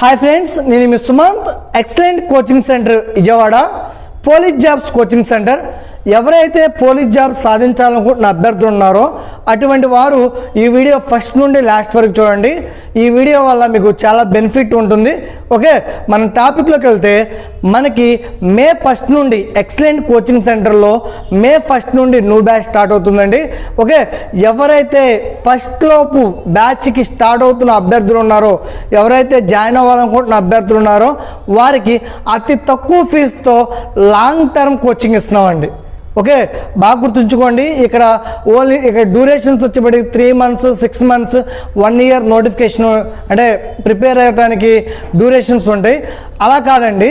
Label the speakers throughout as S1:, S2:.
S1: Hi friends, నేను మీ Sumanth. Excellent coaching centre Vijayawada police jobs coaching centre. ఎవరైతే పోలీస్ జాబ్ సాధించాలనుకుంటున్న అభ్యర్థులు ఉన్నారో అటువంటి వారు ఈ వీడియో ఫస్ట్ నుండి లాస్ట్ వరకు చూడండి. ఈ వీడియో వల్ల మీకు చాలా బెనిఫిట్ ఉంటుంది. ఓకే, మనం టాపిక్లోకి వెళ్తే మనకి మే 1 నుండి ఎక్సలెంట్ కోచింగ్ సెంటర్లో మే 1 నుండి న్యూ బ్యాచ్ స్టార్ట్ అవుతుందండి. ఓకే, ఎవరైతే ఫస్ట్ లోపు బ్యాచ్కి స్టార్ట్ అవుతున్న అభ్యర్థులు ఉన్నారో, ఎవరైతే జాయిన్ అవ్వాలనుకుంటున్న అభ్యర్థులు ఉన్నారో వారికి అతి తక్కువ ఫీజుతో లాంగ్ టర్మ్ కోచింగ్ ఇస్తున్నామండి. ఓకే, బాగా గుర్తుంచుకోండి. ఇక్కడ డ్యూరేషన్స్ వచ్చేప్పటికి 3 months, 6 months, 1 year నోటిఫికేషన్ అంటే ప్రిపేర్ అయ్యడానికి డ్యూరేషన్స్ ఉంటాయి. అలా కాదండి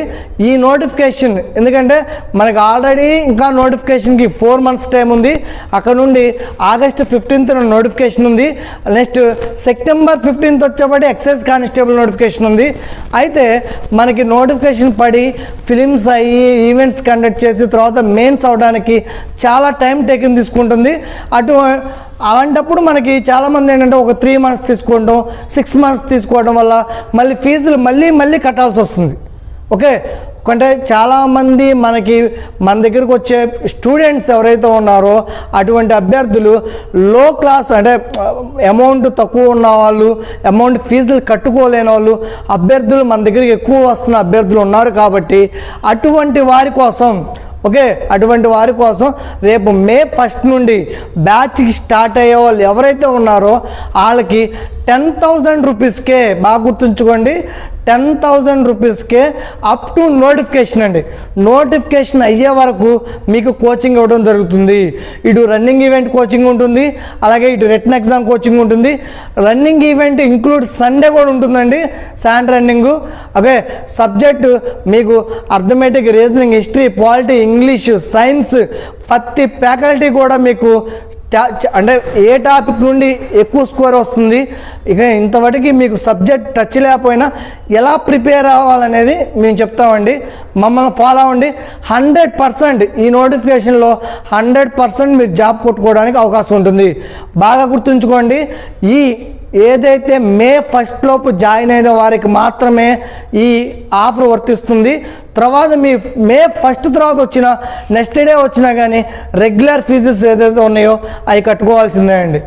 S1: ఈ నోటిఫికేషన్, ఎందుకంటే మనకి ఆల్రెడీ ఇంకా నోటిఫికేషన్కి 4 months టైం ఉంది. అక్కడ నుండి August 15th నోటిఫికేషన్ ఉంది. నెక్స్ట్ September 15th వచ్చేప్పటి ఎక్సైజ్ కానిస్టేబుల్ నోటిఫికేషన్ ఉంది. అయితే మనకి నోటిఫికేషన్ పడి ఫిలిమ్స్ అయ్యి ఈవెంట్స్ కండక్ట్ చేసి తర్వాత మెయిన్స్ అవడానికి చాలా టైం టేకింగ్ తీసుకుంటుంది. అలాంటప్పుడు మనకి చాలామంది ఏంటంటే ఒక 3 months తీసుకోవడం, 6 months తీసుకోవడం వల్ల మళ్ళీ ఫీజులు మళ్ళీ కట్టాల్సి వస్తుంది. ఓకే, అంటే చాలామంది మన దగ్గరకు వచ్చే స్టూడెంట్స్ ఎవరైతే ఉన్నారో అటువంటి అభ్యర్థులు లో క్లాస్ అంటే అమౌంట్ తక్కువ ఉన్న వాళ్ళు, అమౌంట్ ఫీజులు కట్టుకోలేని వాళ్ళు అభ్యర్థులు మన దగ్గరికి ఎక్కువ వస్తున్న అభ్యర్థులు ఉన్నారు. కాబట్టి అటువంటి వారి కోసం రేపు మే 1 నుండి బ్యాచ్కి స్టార్ట్ అయ్యే వాళ్ళు ఎవరైతే ఉన్నారో వాళ్ళకి 10,000 రూపీస్కే, బాగా గుర్తుంచుకోండి, 10,000 రూపీస్కే అప్ టు నోటిఫికేషన్ అండి. నోటిఫికేషన్ అయ్యే వరకు మీకు కోచింగ్ ఇవ్వడం జరుగుతుంది. ఇటు రన్నింగ్ ఈవెంట్ కోచింగ్ ఉంటుంది, అలాగే ఇటు రిటన్ ఎగ్జామ్ కోచింగ్ ఉంటుంది. రన్నింగ్ ఈవెంట్ ఇంక్లూడ్ సండే కూడా ఉంటుందండి, శాండ్ రన్నింగ్. ఓకే, సబ్జెక్టు మీకు arithmetic, reasoning, history, polity, English, science ప్రతి ఫ్యాకల్టీ కూడా మీకు అంటే ఏ టాపిక్ నుండి ఎక్కువ స్కోర్ వస్తుంది, ఇక ఇంతవరకు మీకు సబ్జెక్ట్ టచ్ లేకపోయినా ఎలా ప్రిపేర్ అవ్వాలనేది మేము చెప్తామండి. మమ్మల్ని ఫాలో అవ్వండి. 100% ఈ నోటిఫికేషన్లో 100% మీరు జాబ్ కొట్టుకోవడానికి అవకాశం ఉంటుంది. బాగా గుర్తుంచుకోండి, ఏదైతే మే 1 లోపు జాయిన్ అయిన వారికి మాత్రమే ఈ ఆఫర్ వర్తిస్తుంది. తర్వాత మీ మే 1 తర్వాత వచ్చిన నెక్స్ట్ డే వచ్చినా కానీ రెగ్యులర్ ఫీజెస్ ఏదైతే ఉన్నాయో అవి కట్టుకోవాల్సిందే అండి.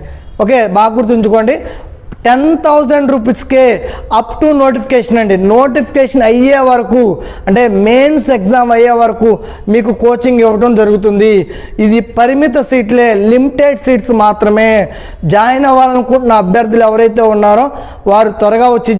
S1: ఓకే, బాగా గుర్తుంచుకోండి. 10,000 రూపీస్కే అప్ టు నోటిఫికేషన్ అండి. నోటిఫికేషన్ అయ్యే వరకు అంటే మెయిన్స్ ఎగ్జామ్ అయ్యే వరకు మీకు కోచింగ్ ఇవ్వడం జరుగుతుంది. ఇది పరిమిత సీట్లే, లిమిటెడ్ సీట్స్ మాత్రమే. జాయిన్ అవ్వాలనుకుంటున్న అభ్యర్థులు ఎవరైతే ఉన్నారో వారు త్వరగా వచ్చి